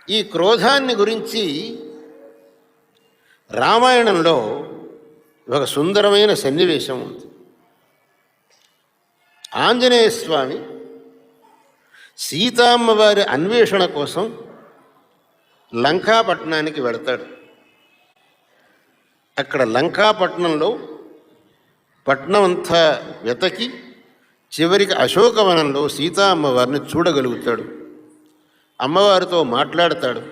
ఈ క్రోధాన్ని గురించి రామాయణంలో ఒక సుందరమైన సన్నివేశం ఉంది. ఆంజనేయ స్వామి సీతామ్మవారి అన్వేషణ కోసం లంకాపట్నానికి వెళతాడు. అక్కడ లంకాపట్నంలో పట్నం అంతా వెతకి చివరికి అశోకవనంలో సీతా అమ్మవారిని చూడగలుగుతాడు. అమ్మవారితో మాట్లాడతాడు.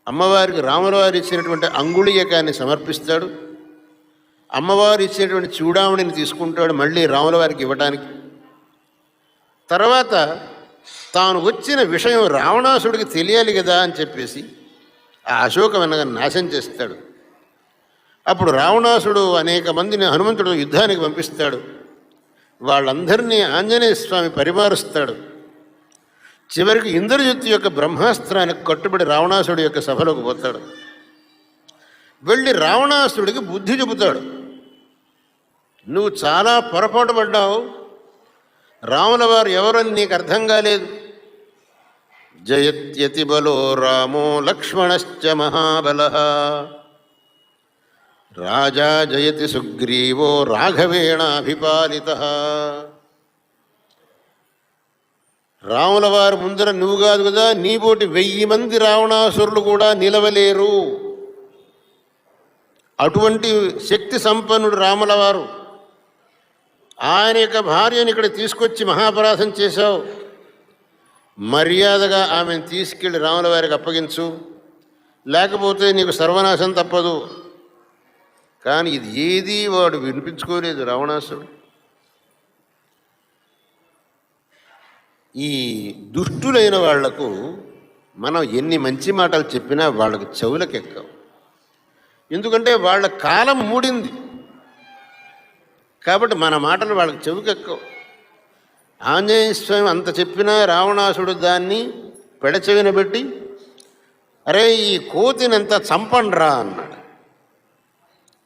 అమ్మవారికి రాములవారు ఇచ్చినటువంటి అంగుళీయకాన్ని సమర్పిస్తాడు. అమ్మవారు ఇచ్చినటువంటి చూడామణిని తీసుకుంటాడు మళ్ళీ రాములవారికి ఇవ్వడానికి. తర్వాత తాను వచ్చిన విషయం రావణాసుడికి తెలియాలి కదా అని చెప్పేసి ఆ అశోకవనాన్ని నాశనం చేస్తాడు. అప్పుడు రావణాసుడు అనేక మందిని హనుమంతుడు యుద్ధానికి పంపిస్తాడు. వాళ్ళందరినీ ఆంజనేయ స్వామి పరిమారుస్తాడు. చివరికి ఇంద్రజిత్తు యొక్క బ్రహ్మాస్త్రానికి కట్టుబడి రావణాసుడి యొక్క సభలోకి పోతాడు. వెళ్ళి రావణాసుడికి బుద్ధి చెబుతాడు. నువ్వు చాలా పొరపాటు పడ్డావు, రాముల వారు ఎవరని నీకు అర్థం కాలేదు. జయత్యతి బలో రామో లక్ష్మణశ్చ మహాబలః రాజా జయతి సుగ్రీవో రాఘవేణాభిపాలితః. రాముల వారు ముందర నువ్వు కాదు కదా, నీబోటి 1000 మంది రావణాసురులు కూడా నిలవలేరు. అటువంటి శక్తి సంపన్నుడు రాముల వారు. ఆయన యొక్క భార్యను ఇక్కడ తీసుకొచ్చి మహాపరాధం చేశావు. మర్యాదగా ఆమెను తీసుకెళ్ళి రాముల వారికి అప్పగించు, లేకపోతే నీకు సర్వనాశం తప్పదు. కానీ ఇది ఏదీ వాడు వినిపించుకోలేదు రావణాసుడు. ఈ దుష్టులైన వాళ్లకు మనం ఎన్ని మంచి మాటలు చెప్పినా వాళ్ళకు చెవులకెక్కవు. ఎందుకంటే వాళ్ళ కాలం మూడింది కాబట్టి మన మాటలు వాళ్ళకి చెవికెక్కవు. ఆంజనేయ స్వామి అంత చెప్పినా రావణాసుడు దాన్ని పెడచెవిన పెట్టి అరే ఈ కోతినంత చంపండ్రా అన్నాడు.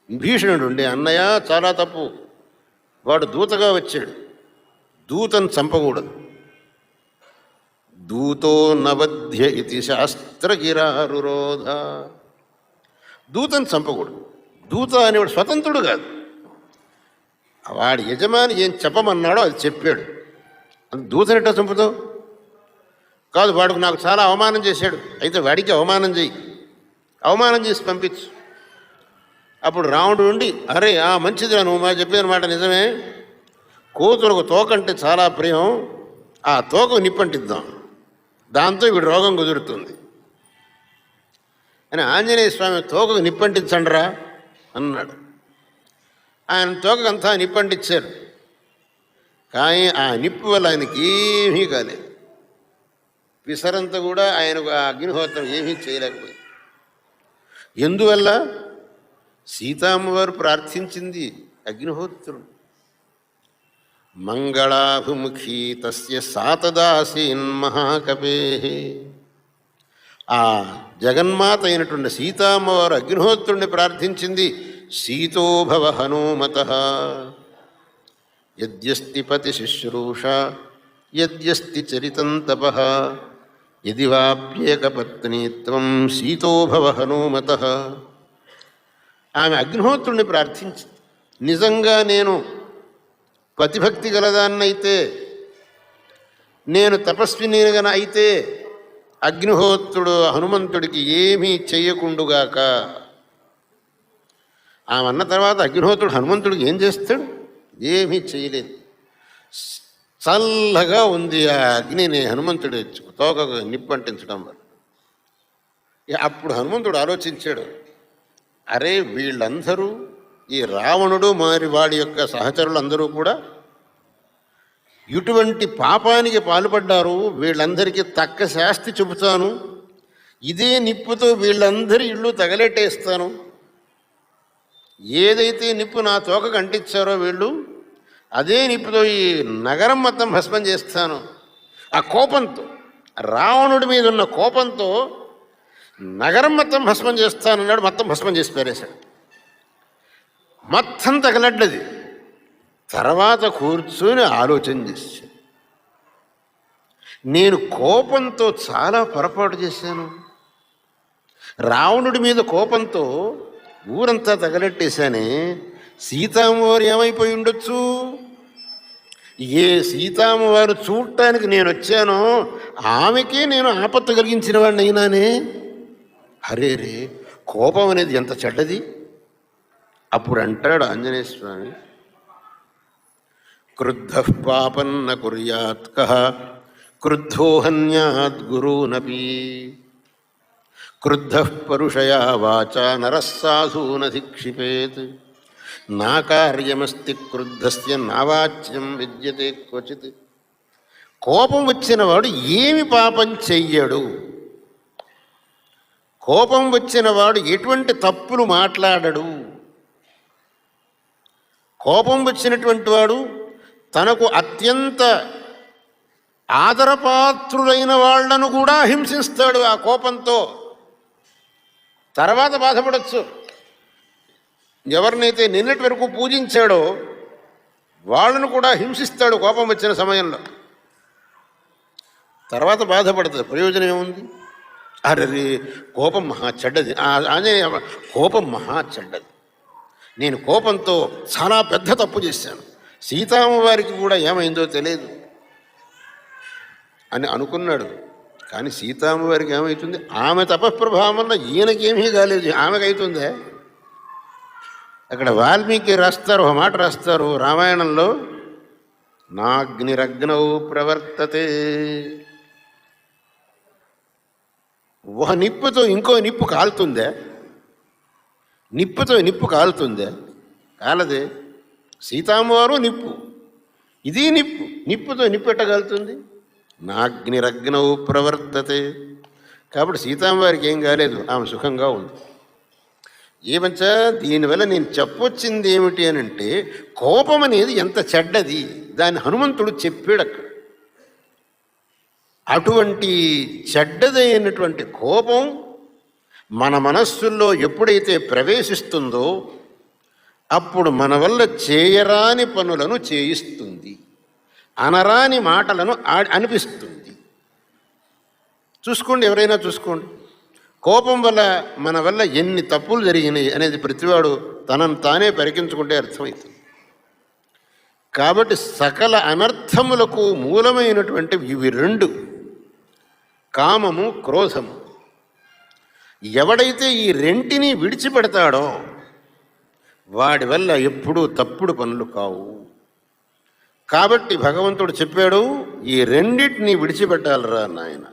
విభీషణుడు ఉండి అన్నయ్య చాలా తప్పు, వాడు దూతగా వచ్చాడు, దూతను చంపకూడదు. దూతో నవధ్య ఇది శాస్త్రగిరారురోధ. దూతను చంపకూడదు. దూత అనేవాడు స్వతంత్రుడు కాదు, వాడి యజమాని ఏం చెప్పమన్నాడో అది చెప్పాడు. దూతని ఎట్టా చంపుతావు? కాదు, వాడికి నాకు చాలా అవమానం చేశాడు, అయితే వాడికి అవమానం చేయి, అవమానం చేసి పంపించు. అప్పుడు రాముడు ఉండి అరే మంచిదిరా, నువ్వు మా చెప్పిన మాట నిజమే, కోతులకు తోకంటే చాలా ప్రియం, ఆ తోక నిప్పంటిద్దాం, దాంతో వీడు రోగం కుదురుతుంది అని ఆంజనేయ స్వామి తోకకు నిప్పంటించండిరా అన్నాడు. ఆయన తోకంతా నిప్పంటించారు. కానీ ఆ నిప్పు వల్ల ఆయనకి ఏమీ కాలేదు. పిసరంతా కూడా ఆయనకు ఆ అగ్నిహోత్రం ఏమీ చేయలేకపోయింది. ఎందువల్ల? సీతామ్మవారు ప్రార్థించింది అగ్నిహోత్రుడు. మంగళాభిముఖీ తస్య సాతదాసీన్మహాకపే. ఆ జగన్మాత అయినటువంటి సీతామ్మవారు అగ్నిహోత్రుడిని ప్రార్థించింది. సీతోభవ హనుమతః యద్యస్తి పతి శుశ్రూష యద్యస్తి చరితం తపః యది వాప్యేకపత్నీత్వం సీతోభవ హనుమతః. ఆమె అగ్నిహోత్రుడిని ప్రార్థించింది. నిజంగా నేను పతిభక్తి గలదాన్నైతే, నేను తపస్వినిగా అయితే అగ్నిహోత్రుడు హనుమంతుడికి ఏమీ చెయ్యకుండుగాక. ఆమె అన్న తర్వాత అగ్నిహోత్రుడు హనుమంతుడికి ఏం చేస్తాడు? ఏమీ చేయలేదు. చల్లగా ఉంది ఆ అగ్నిని హనుమంతుడు తోకకు నిప్పంటించడం వల్ల. అప్పుడు హనుమంతుడు ఆలోచించాడు, అరే వీళ్ళందరూ, ఈ రావణుడు మరి వాడి యొక్క సహచరులందరూ కూడా ఇటువంటి పాపానికి పాల్పడ్డారు, వీళ్ళందరికీ తక్క శాస్తి చెబుతాను, ఇదే నిప్పుతో వీళ్ళందరి ఇళ్ళు తగలెట్టేస్తాను. ఏదైతే నిప్పు నా తోకకు అంటించారో వీళ్ళు, అదే నిప్పుతో ఈ నగరం మొత్తం భస్మం చేస్తాను. ఆ కోపంతో, రావణుడి మీద ఉన్న కోపంతో నగరం మొత్తం భస్మం చేస్తానన్నాడు. మొత్తం భస్మం చేసి పారేశాడు. మొత్తం తగలడ్డది. తర్వాత కూర్చొని ఆలోచన చేశాడు, నేను కోపంతో చాలా పొరపాటు చేశాను. రావణుడి మీద కోపంతో ఊరంతా తగలెట్టేశానే. సీతమ్మవారు ఏమైపోయి ఉండొచ్చు? ఏ సీతమ్మవారు చూడటానికి నేను వచ్చానో ఆమెకే నేను ఆపత్తు కలిగించిన వాడిని అయినానే. అరే రే, కోపం అనేది ఎంత చెడ్డది. అప్పుడు అంటాడు ఆంజనేయ స్వామి, క్రుద్ధ పాపన్న కుర్యాత్ కః క్రుద్ధో హన్యాత్ గురూనపి క్రుద్ధ పరుషయా వాచా నరః సాధూన శిక్షిపేత్ నా కార్యమస్తి క్రుద్ధస్య నావాచ్యం విద్యతే క్వచిత్. కోపం వచ్చిన వాడు ఏమి పాపం చెయ్యడు. కోపం వచ్చిన వాడు ఎటువంటి తప్పులు మాట్లాడడు. కోపం వచ్చినటువంటి వాడు తనకు అత్యంత ఆదరపాత్రులైన వాళ్లను కూడా హింసిస్తాడు ఆ కోపంతో. తర్వాత బాధపడచ్చు. ఎవరినైతే నిన్నటి వరకు పూజించాడో వాళ్ళను కూడా హింసిస్తాడు కోపం వచ్చిన సమయంలో. తర్వాత బాధపడుతుంది. ప్రయోజనం ఏముంది? అరే, కోపం మహా చెడ్డది. ఆంజనేయ, కోపం మహా చెడ్డది. నేను కోపంతో చాలా పెద్ద తప్పు చేశాను. సీతమ్మవారికి కూడా ఏమైందో తెలియదు అని అనుకున్నాడు. కానీ సీతమ్మవారికి ఏమవుతుంది? ఆమె తపఃప్రభావం వల్ల ఈయనకేమీ కాలేదు, ఆమెకు అవుతుందే. అక్కడ వాల్మీకి రాస్తారు, ఒక మాట రాస్తారు రామాయణంలో, నాగ్నిరగ్నౌ ప్రవర్తతే. ఒక నిప్పుతో ఇంకో నిప్పు కాలుతుందే? నిప్పుతో నిప్పు కాలుతుందే? కాలదే. సీతమ్మవారు నిప్పు, ఇది నిప్పు. నిప్పుతో నిప్పు ఎట్టగలుగుతుంది? నాగ్నిరగ్నౌ ప్రవర్తతే. కాబట్టి సీతమ్మవారికి ఏం కాలేదు, ఆమె సుఖంగా ఉంది. ఏమంచా దీనివల్ల నేను చెప్పొచ్చింది ఏమిటి అని అంటే, కోపం అనేది ఎంత చెడ్డది దాన్ని హనుమంతుడు చెప్పాడు అక్కడ. అటువంటి చెడ్డదైనటువంటి కోపం మన మనస్సుల్లో ఎప్పుడైతే ప్రవేశిస్తుందో అప్పుడు మన వల్ల చేయరాని పనులను చేయిస్తుంది, అనరాని మాటలను అనిపిస్తుంది. చూసుకోండి, ఎవరైనా చూసుకోండి. కోపం వల్ల మన వల్ల ఎన్ని తప్పులు జరిగినాయి అనేది ప్రతివాడు తనను తానే పరికించుకుంటే అర్థమవుతుంది. కాబట్టి సకల అనర్థములకు మూలమైనటువంటి ఇవి రెండు, కామము, క్రోధము. ఎవడైతే ఈ రెంటిని విడిచిపెడతాడో వాడి వల్ల ఎప్పుడూ తప్పుడు పనులు కావు. కాబట్టి భగవంతుడు చెప్పాడు, ఈ రెండింటిని విడిచిపెట్టాలరా నాయన.